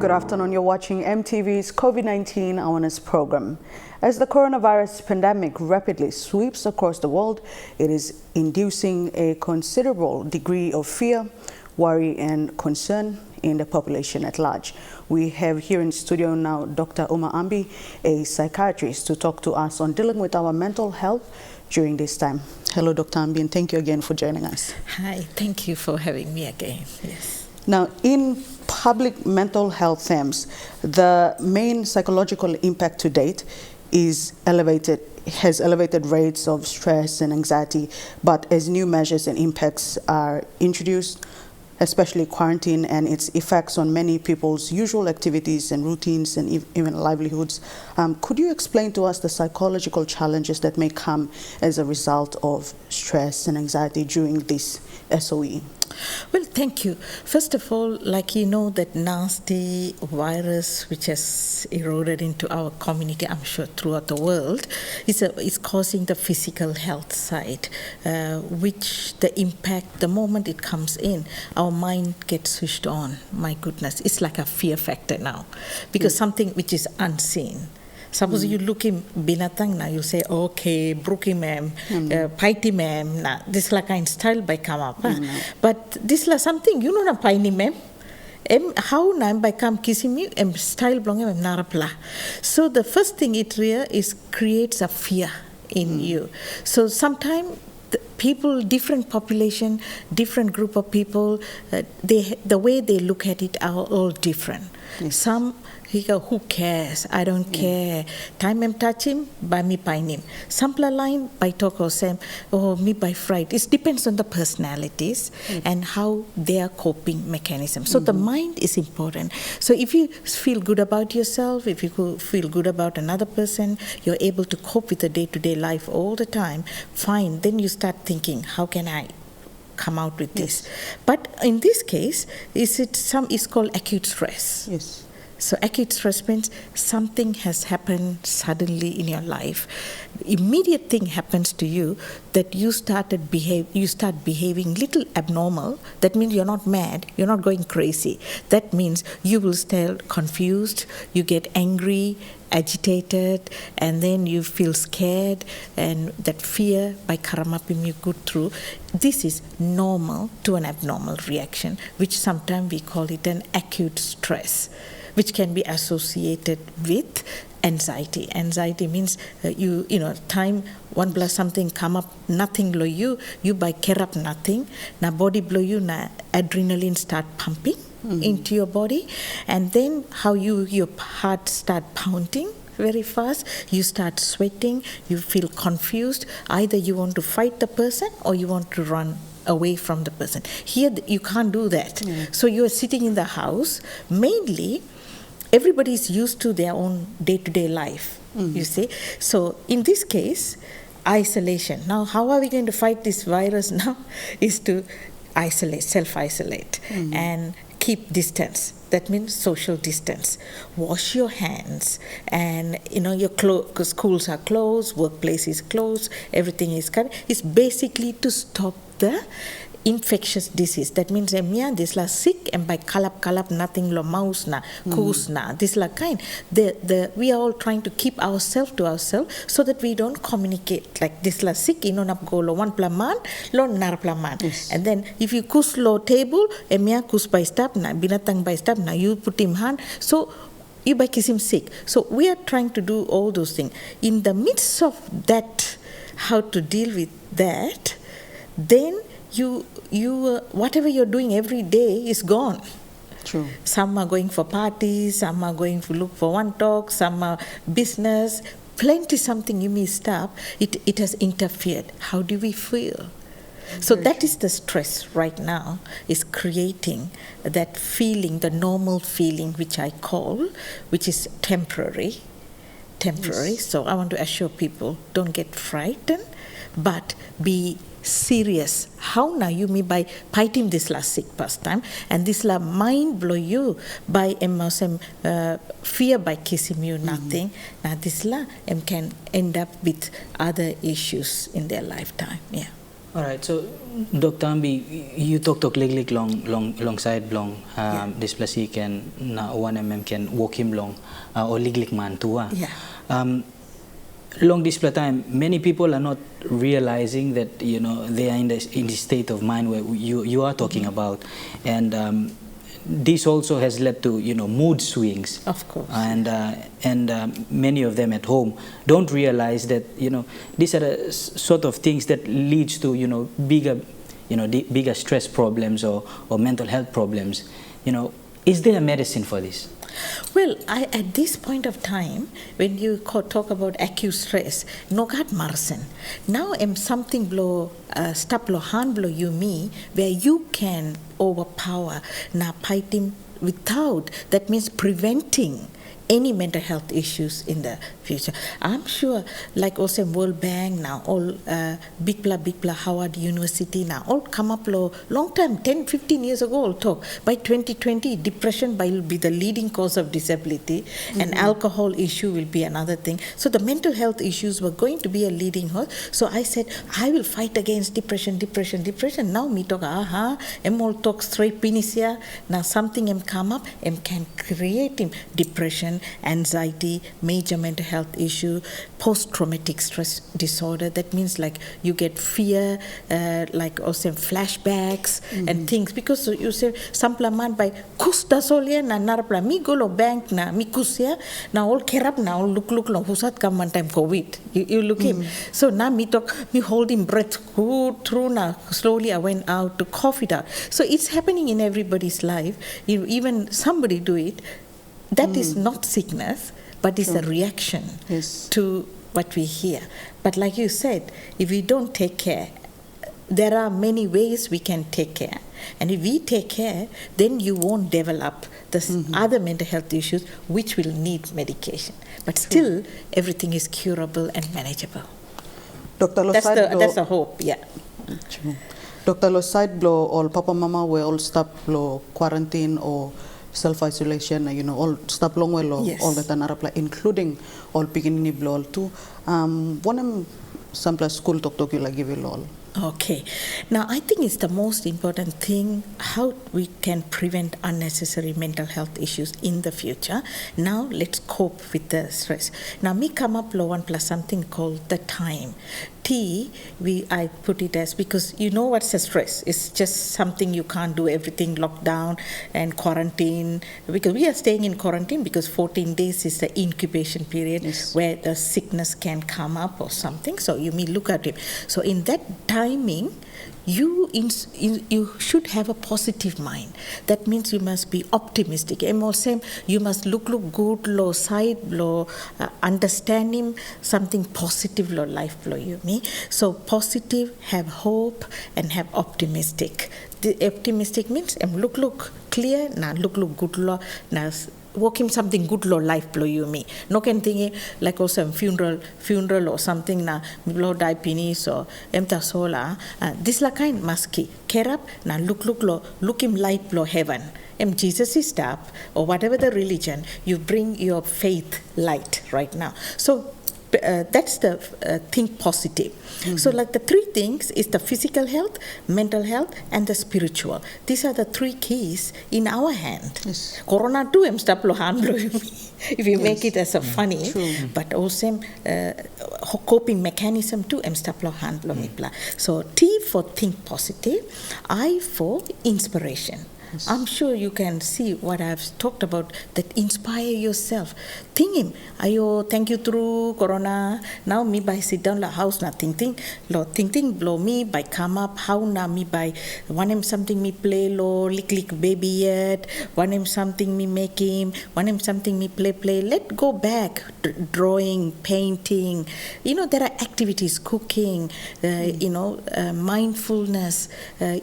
Good afternoon. You're watching EMTV's Covid-19 Awareness Program. As the coronavirus pandemic rapidly sweeps across the world, it is inducing a considerable degree of fear, worry and concern in the population at large. We have here in studio now Dr. Uma Ambi, a psychiatrist, to talk to us on dealing with our mental health during this time. Hello, Dr. Ambi, and thank you again for joining us. Hi, thank you for having me again. Yes. Now, in public mental health terms, the main psychological impact to date has elevated rates of stress and anxiety, but as new measures and impacts are introduced, especially quarantine and its effects on many people's usual activities and routines and even livelihoods, could you explain to us the psychological challenges that may come as a result of stress and anxiety during this SOE? Well, thank you. First of all, like you know, that nasty virus which has eroded into our community, I'm sure throughout the world, is causing the physical health side, which the impact, the moment it comes in, our mind gets switched on. My goodness, it's like a fear factor now, because something which is unseen. Suppose you look in binatang na, you say, okay, bruki ma'am, paiti ma'am, na, this la kind style by come up. But this la something, you know na paini ma'am, how na by come kissing me, style blong em narapla. So the first thing it is creates a fear in you. So sometimes people, different population, different group of people, the way they look at it are all different. Yes. Some he go, who cares? I don't care. Time em touch him, by me pine him. Sampla line by talk or sam, or me by fright. It depends on the personalities and how their coping mechanism. So the mind is important. So if you feel good about yourself, if you feel good about another person, you're able to cope with the day-to-day life all the time, fine. Then you start thinking, how can I come out with this? But in this case, it's called acute stress. Yes. So acute stress means something has happened suddenly in your life. Immediate thing happens to you that you start behaving little abnormal. That means you're not mad, you're not going crazy. That means you will stay confused, you get angry, agitated, and then you feel scared, and that fear by karamapim you go through. This is normal to an abnormal reaction, which sometimes we call it an acute stress, which can be associated with anxiety. Anxiety means you know, time one plus something come up, nothing blow you by care up nothing, na body blow you, na adrenaline start pumping into your body, and then how your heart start pounding very fast, you start sweating, you feel confused, either you want to fight the person or you want to run away from the person. Here you can't do that. So you are sitting in the house, mainly everybody is used to their own day-to-day life, you see. So in this case, isolation. Now, how are we going to fight this virus now? Is to isolate, self-isolate, and keep distance. That means social distance. Wash your hands, and you know your schools are closed, workplace is closed, everything is cut. It's basically to stop the infectious disease. That means this la sick and by kalap nothing lo mouse na kus na this la kind. We are all trying to keep ourselves to ourselves so that we don't communicate like this la sick inonap go lo one plaman lo nar plaman. And then if you kus lo table kus by step na binatang by step na you put him hand, so you by kiss him sick. So we are trying to do all those things. In the midst of that, how to deal with that, then you whatever you're doing every day is gone. True. Some are going for parties, some are going to look for one talk, some are business, plenty something you missed up. It has interfered. How do we feel? So that is the stress right now, is creating that feeling, the normal feeling which I call, which is temporary. Yes. So I want to assure people, don't get frightened, but be serious. How now you me by fighting this last sick past time, and this la mind blow you by fear by kissing you nothing. Now this la can end up with other issues in their lifetime. Yeah. All right, so Dr. Ambi, you talk liglig long side long dysplasia can na 1 can walk him long or liglig man tua. Yeah. Long display time, many people are not realizing that they are in the state of mind where you are talking about, and this also has led to mood swings. Of course. And many of them at home don't realize that these are the sort of things that leads to bigger stress problems or mental health problems. Is there a medicine for this? Well, at this point of time, when you talk about acute stress, nogat marsen. Now something blow stop blow hand blow you me where you can overpower na fighting without, that means preventing any mental health issues in the future. I'm sure, like also World Bank now, all big Howard University now, all come up long time, 10, 15 years ago, all talk. By 2020, depression will be the leading cause of disability, and alcohol issue will be another thing. So the mental health issues were going to be a leading cause. So I said, I will fight against depression. Now me talk, all talk straight pinisia. Now something come up, can create him depression, anxiety, major mental health issue, post-traumatic stress disorder. That means like you get fear, like also flashbacks and things. Because you say, samplaman by kusta solia na narapla mi golo bank na mi kusia na all kerap na all look no husat kam one time COVID. You look him. So now me talk, me holding breath through na slowly I went out to cough it out. So it's happening in everybody's life. Even somebody do it. That is not sickness, but it's a reaction to what we hear. But like you said, if we don't take care, there are many ways we can take care. And if we take care, then you won't develop the other mental health issues which will need medication. But still, everything is curable and manageable. Dr. That's the hope, yeah. Dr. Loside blow all Papa Mama will all stop blow quarantine or self-isolation, all stop long well all the tanarapla, including all beginning blow too. One sample school talk lagi all. Okay. Now, I think it's the most important thing how we can prevent unnecessary mental health issues in the future. Now, let's cope with the stress. Now, me come up low one plus something called the time. I put it as, because you know what's a stress. It's just something you can't do everything, lockdown and quarantine. Because we are staying in quarantine because 14 days is the incubation period where the sickness can come up or something. So you may look at it. So in that timing, you should have a positive mind. That means you must be optimistic. You must look good, low side, low understanding something positive, low life, low you me. So positive, have hope, and have optimistic. The optimistic means look clear, now look good, law, now walk him something good law life blow you me. No can think like also funeral or something na blow die pinis or emta sola. This la kind maski. Care up na look him light blow heaven. Jesus is up or whatever the religion, you bring your faith light right now. So that's the think positive. So like the three things is the physical health, mental health, and the spiritual. These are the three keys in our hand. Corona too stop lo hand if you make it as a funny, but also coping mechanism too stop lo hand So T for think positive, I for inspiration. I'm sure you can see what I've talked about, that inspire yourself. Think him, ayo, thank you through Corona. Now me by sit down la house na think blow me by come up, how na me by one him something me play lo, lick baby yet, one him something me make him, one him something me play. Let go back, drawing, painting. There are activities, cooking, mindfulness,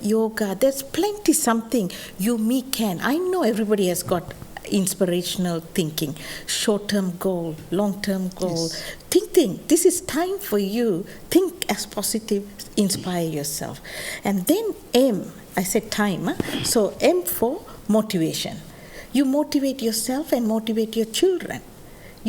yoga. There's plenty something me can. I know everybody has got inspirational thinking, short-term goal, long-term goal. Think. This is time for you. Think as positive, inspire yourself. And then M, I said time. So M for motivation. You motivate yourself and motivate your children.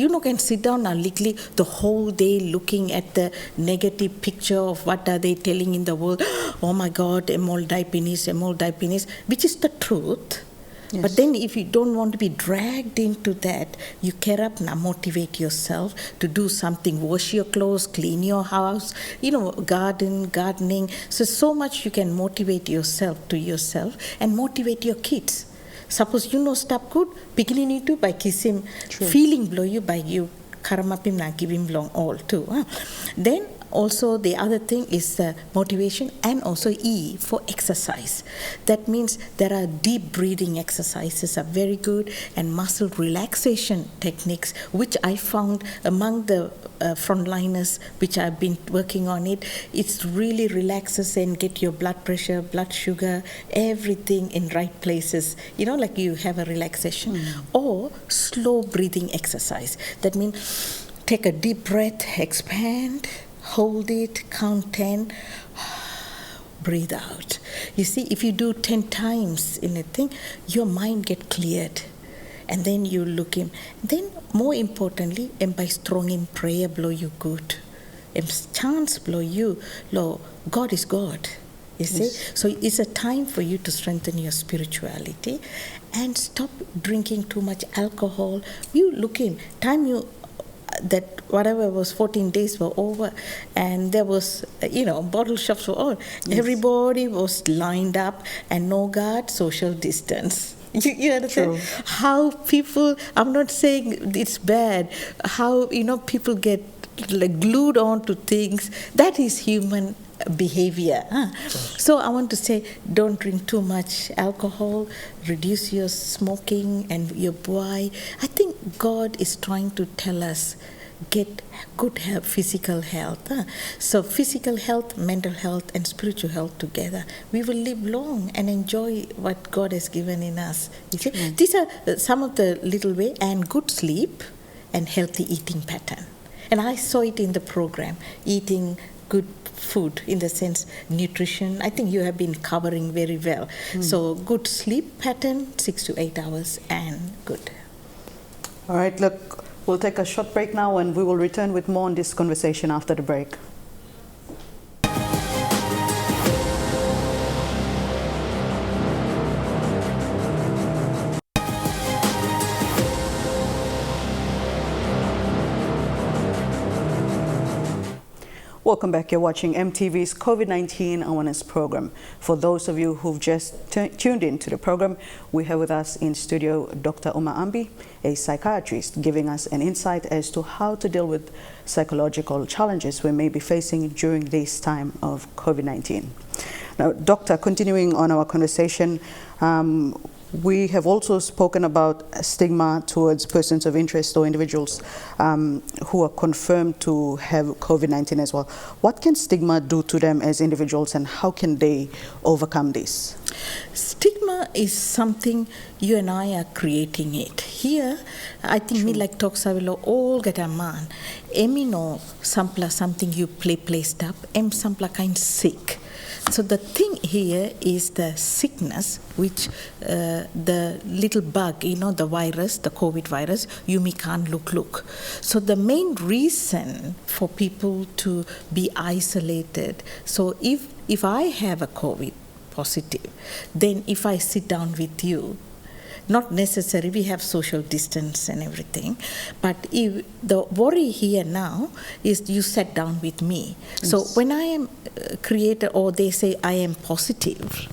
you know, can sit down and literally the whole day looking at the negative picture of what are they telling in the world. Oh my God, emol diapinis, which is the truth. Yes. But then if you don't want to be dragged into that, you care up now, motivate yourself to do something, wash your clothes, clean your house, you know, gardening. So much you can motivate yourself and motivate your kids. Suppose you know stop good, beginning itu by kiss him, feeling blow you by you, karamapim na give him long all too. Then also the other thing is motivation and also E for exercise. That means there are deep breathing exercises are very good and muscle relaxation techniques, which I found among the frontliners, which I've been working on it. It really relaxes and get your blood pressure, blood sugar, everything in right places. You know, like you have a relaxation. Or slow breathing exercise. That means take a deep breath, expand, hold it, count 10, breathe out. You see, if you do 10 times in a thing, your mind get cleared. And then you look in. Then, more importantly, and by strong in prayer blow you good. And chance blow you, Lord, God is God. You see? Yes. So it's a time for you to strengthen your spirituality and stop drinking too much alcohol. You look in, time you that whatever was 14 days were over, and there was, you know, bottle shops were all. Yes. Everybody was lined up and no guard, social distance. You understand? True. How people, I'm not saying it's bad, how, you know, people get like glued on to things. That is human behavior. So I want to say, don't drink too much alcohol, reduce your smoking and your buai. I think God is trying to tell us, get good health, physical health. So physical health, mental health and spiritual health together. We will live long and enjoy what God has given in us. You see? These are some of the little way, and good sleep and healthy eating pattern. And I saw it in the program, eating good food in the sense nutrition. I think you have been covering very well. So good sleep pattern, 6 to 8 hours, and good. All right, look, we'll take a short break now and we will return with more on this conversation after the break. Welcome back. You're watching EMTV's COVID-19 awareness program. For those of you who've just tuned in to the program, we have with us in studio Dr. Uma Ambi, a psychiatrist, giving us an insight as to how to deal with psychological challenges we may be facing during this time of COVID-19. Now, Doctor, continuing on our conversation, we have also spoken about stigma towards persons of interest or individuals who are confirmed to have COVID-19 as well. What can stigma do to them as individuals, and how can they overcome this? Stigma is something you and I are creating it. Here, I think me like talk savilo all get a man. Emi no sampla something you placed up, em sampla kind sick. So the thing here is the sickness, which the little bug, you know, the virus, the COVID virus, you me can't look. So the main reason for people to be isolated, so if I have a COVID positive, then if I sit down with you, not necessary, we have social distance and everything, but if the worry here now is you sat down with me. Yes. So when I am created, or they say I am positive,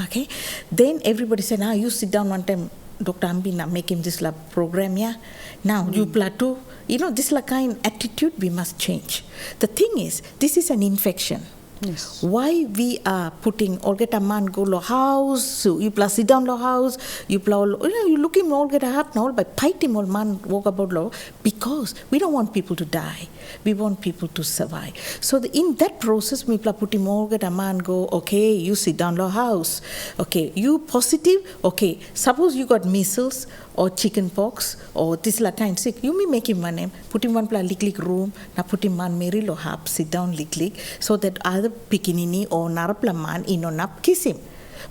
okay, then everybody say, now you sit down one time, Dr. Ambi, now make him this program, yeah? Now you plateau, you know, this kind attitude we must change. The thing is, this is an infection. Yes. Why we are putting all get a man go lo house, you plus sit down lo house, you look him all get a hat now by fight him all man walk about lo, because we don't want people to die. We want people to survive. So in that process, we put him all get a man go, okay, you sit down lo house. Okay, you positive, okay, suppose you got measles or chicken pox or this la kind sick, you may make him one name, put him one lick room, now put him man Mary Lohab, sit down lick, so that other pikinini or narapla man ino nap kiss him.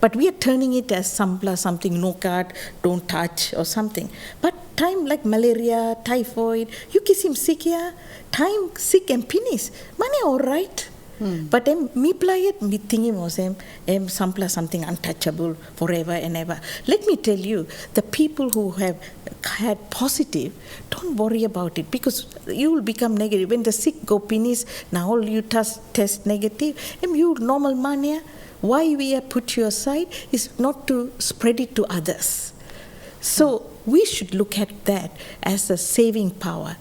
But we are turning it as sampla, something no cut, don't touch or something. But time like malaria, typhoid, you kiss him sick here, time sick and penis, money all right. But me play it, me thinking was sampla something untouchable forever and ever. Let me tell you, the people who have had positive, don't worry about it because you will become negative. When the sick go penis, now all you test negative, you normal mania. Why we have put you aside is not to spread it to others. So we should look at that as a saving power.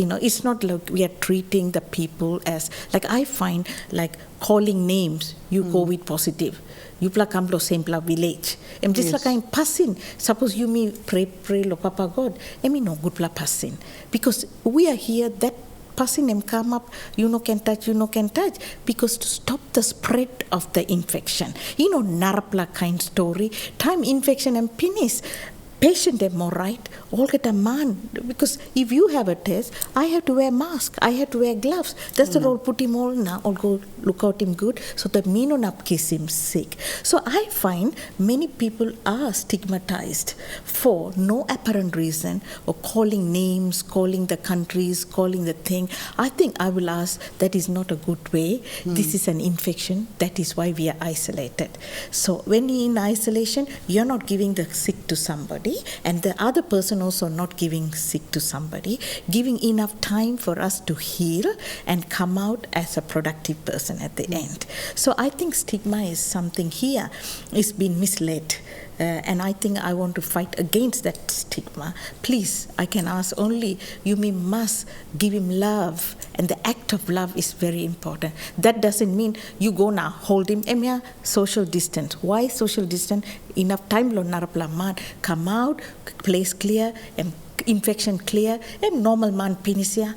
It's not like we are treating the people as, like I find, like calling names, you COVID positive. You come to same village. Just like I'm passing. Suppose you me pray, lo Papa God. No good passing. Because we are here, that passing them come up, can touch, can touch. Because to stop the spread of the infection. Narapla kind story. Time infection and penis. Patient am all right, all get a man. Because if you have a test, I have to wear mask, I have to wear gloves. That's the all put him all now, all go look out him good, so that me no not kiss him sick. So I find many people are stigmatized for no apparent reason, or calling names, calling the countries, calling the thing. I think I will ask, that is not a good way. This is an infection, that is why we are isolated. So when you're in isolation, you're not giving the sick to somebody, and the other person also not giving sick to somebody, giving enough time for us to heal and come out as a productive person at the end. So I think stigma is something here, it's been misled. And I think I want to fight against that stigma. Please, I can ask only, you must give him love. And the act of love is very important. That doesn't mean you go now, hold him, social distance. Why social distance? Enough time, lo narapla man, come out, place clear, and infection clear, and normal man pinisia.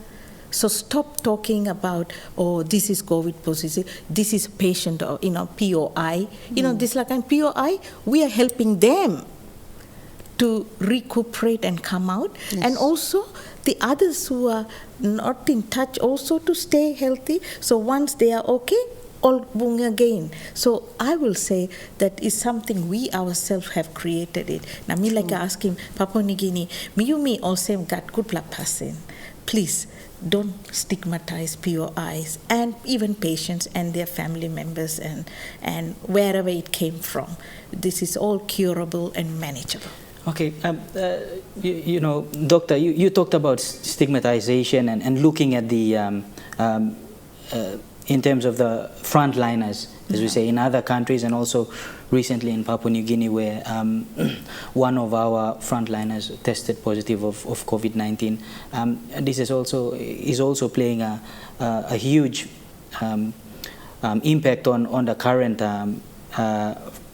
So stop talking about, this is COVID positive, this is patient, or, POI. This like kind POI, we are helping them to recuperate and come out. Yes. And also the others who are not in touch also to stay healthy. So once they are okay, all boom again. So I will say that is something we ourselves have created it. Now me like asking Papua New Guinea, me also got good blood passing. Please, don't stigmatize POIs and even patients and their family members and wherever it came from. This is all curable and manageable. Okay, Doctor, you talked about stigmatization and looking at the, in terms of the frontliners, as we say, in other countries, and also recently in Papua New Guinea, where one of our frontliners tested positive of COVID-19. This is also playing a huge impact on the current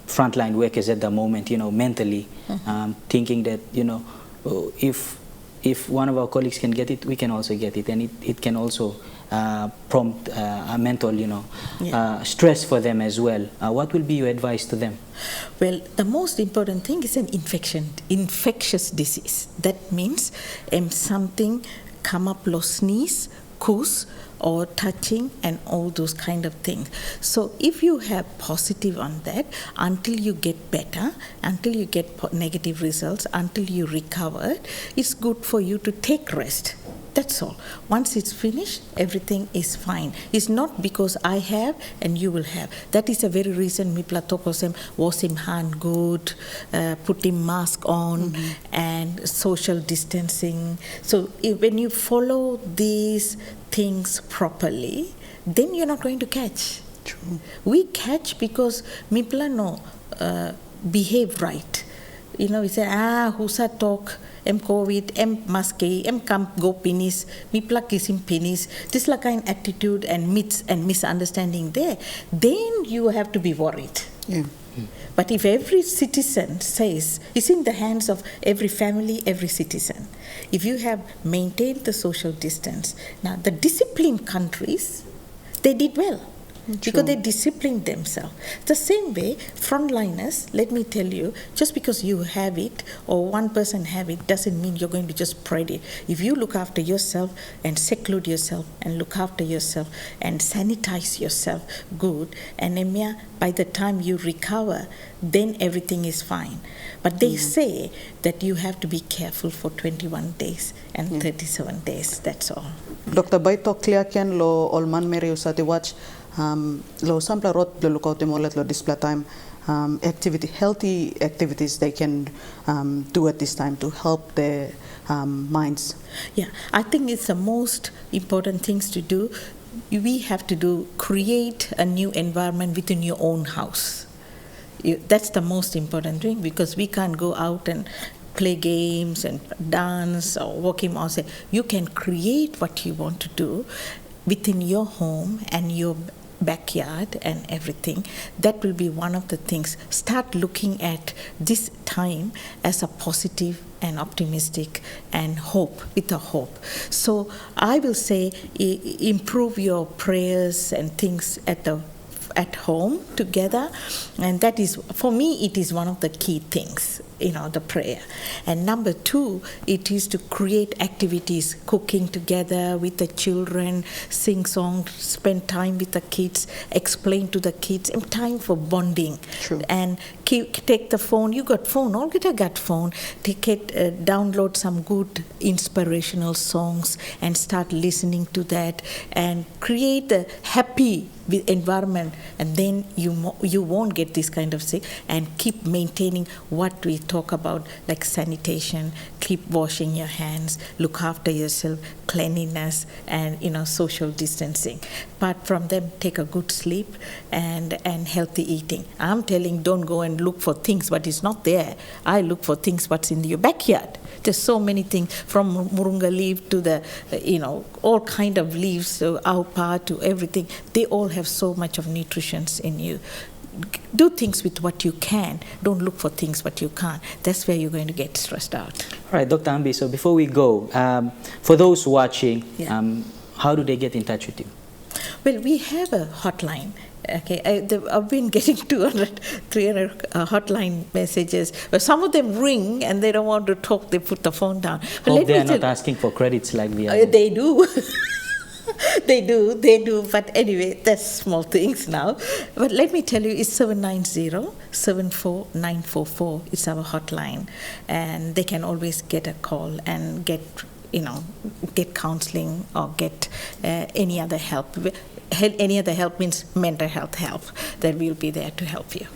frontline workers at the moment. Mentally, thinking that if one of our colleagues can get it, we can also get it, and it can also prompt a mental, stress for them as well. What will be your advice to them? Well, the most important thing is an infectious disease. That means something come up, sneeze, cough, or touching, and all those kind of things. So if you have positive on that, until you get better, until you get negative results, until you recover, it's good for you to take rest. That's all. Once it's finished, everything is fine. It's not because I have and you will have. That is the very reason me platokosem wash him hand good, put him mask on, and social distancing. So when you follow these things properly, then you're not going to catch. True. We catch because mipla no behave right. We say, husa talk, COVID, maske, come go penis, me plug is in penis. This like kind attitude and myths and misunderstanding there. Then you have to be worried. Yeah. But if every citizen says, it's in the hands of every family, every citizen. If you have maintained the social distance, now the disciplined countries, they did well. because they discipline themselves. The same way, frontliners, let me tell you, just because you have it or one person have it doesn't mean you're going to just spread it. If you look after yourself and seclude yourself and look after yourself and sanitize yourself good, anemia, by the time you recover, then everything is fine. But they say that you have to be careful for 21 days and 37 days, that's all. Dr. Baito Kliaken lo olman meri usati watch lo sampla rot lo lookout molet lo display time healthy activities they can do at this time to help their minds. Yeah, I think it's the most important things to do. We have to create a new environment within your own house. That's the most important thing, because we can't go out and play games and dance or walk him outside. You can create what you want to do within your home and your backyard and everything. That will be one of the things. Start looking at this time as a positive and optimistic and hope, with a hope. So I will say improve your prayers and things at home together, and that is, for me, it is one of the key things, the prayer. And number two, it is to create activities, cooking together with the children, sing songs, spend time with the kids, explain to the kids, and time for bonding. True. And take the phone, you got phone, all get a got phone, download some good inspirational songs and start listening to that and create a happy environment, and then you won't get this kind of sick, and keep maintaining what we talk about, like sanitation, keep washing your hands, look after yourself, cleanliness, and social distancing. Apart from them, take a good sleep and healthy eating. I'm telling, don't go and look for things what is not there. I look for things what's in your backyard. There's so many things, from murunga leaf to the all kind of leaves, aupa to everything. They all have so much of nutrition in you. Do things with what you can. Don't look for things what you can't. That's where you're going to get stressed out. All right, Dr. Ambi, so before we go, for those watching, how do they get in touch with you? Well, we have a hotline. Okay, I've been getting 200, 300 hotline messages, but some of them ring and they don't want to talk, they put the phone down. But Hope they are not asking for credits like we are. They do. They do, but anyway, that's small things now. But let me tell you, it's 790-74944. It's our hotline, and they can always get a call and get counseling or get any other help. Any other help means mental health help, that we'll be there to help you.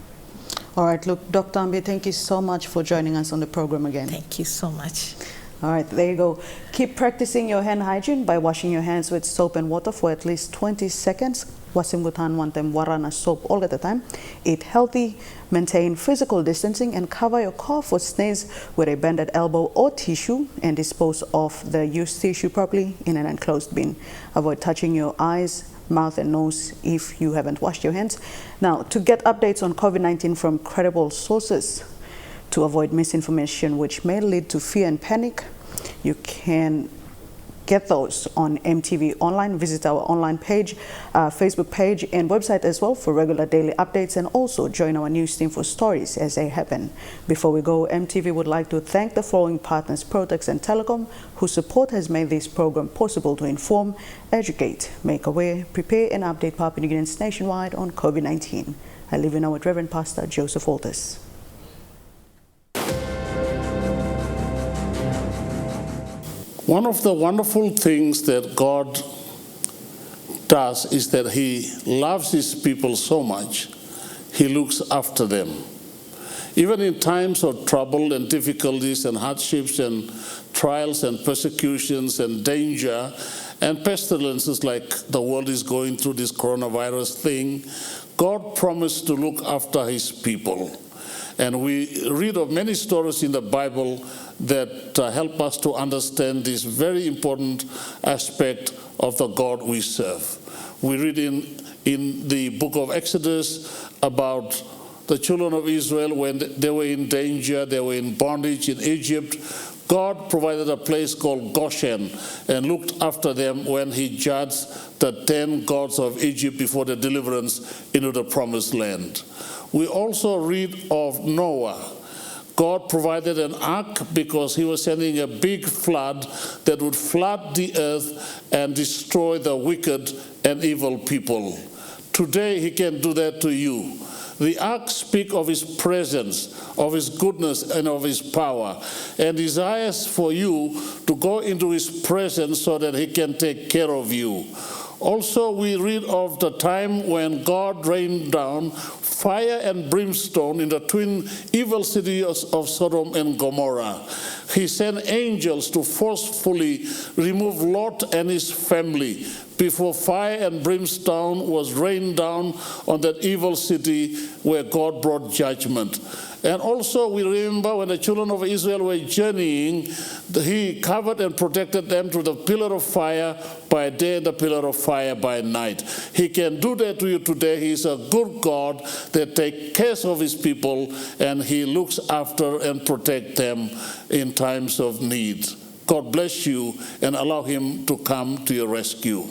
All right, look, Dr. Ambi, thank you so much for joining us on the program again. Thank you so much. All right, there you go. Keep practicing your hand hygiene by washing your hands with soap and water for at least 20 seconds. Wasimbutan wantem warana soap all at the time. Eat healthy, maintain physical distancing, and cover your cough or sneeze with a banded elbow or tissue, and dispose of the used tissue properly in an enclosed bin. Avoid touching your eyes, mouth and nose if you haven't washed your hands. Now, to get updates on COVID-19 from credible sources, to avoid misinformation which may lead to fear and panic, you can get those on EMTV online. Visit our online page, Facebook page and website as well for regular daily updates, and also join our news team for stories as they happen. Before we go, EMTV would like to thank the following partners: Protex and Telecom, whose support has made this program possible to inform, educate, make aware, prepare and update Papua New Guineans nationwide on COVID-19. I leave you now with Reverend Pastor Joseph Walters. One of the wonderful things that God does is that He loves His people so much, He looks after them. Even in times of trouble and difficulties and hardships and trials and persecutions and danger and pestilences like the world is going through, this coronavirus thing, God promised to look after His people. And we read of many stories in the Bible that help us to understand this very important aspect of the God we serve. We read in the book of Exodus about the children of Israel when they were in danger, they were in bondage in Egypt. God provided a place called Goshen and looked after them when he judged the 10 gods of Egypt before the deliverance into the promised land. We also read of Noah. God provided an ark because he was sending a big flood that would flood the earth and destroy the wicked and evil people. Today he can do that to you. The ark speaks of his presence, of his goodness, and of his power, and desires for you to go into his presence so that he can take care of you. Also, we read of the time when God rained down fire and brimstone in the twin evil cities of Sodom and Gomorrah. He sent angels to forcefully remove Lot and his family before fire and brimstone was rained down on that evil city where God brought judgment. And also we remember when the children of Israel were journeying, he covered and protected them through the pillar of fire by day and the pillar of fire by night. He can do that to you today. He is a good God that takes care of his people, and he looks after and protects them in times of need. God bless you, and allow him to come to your rescue.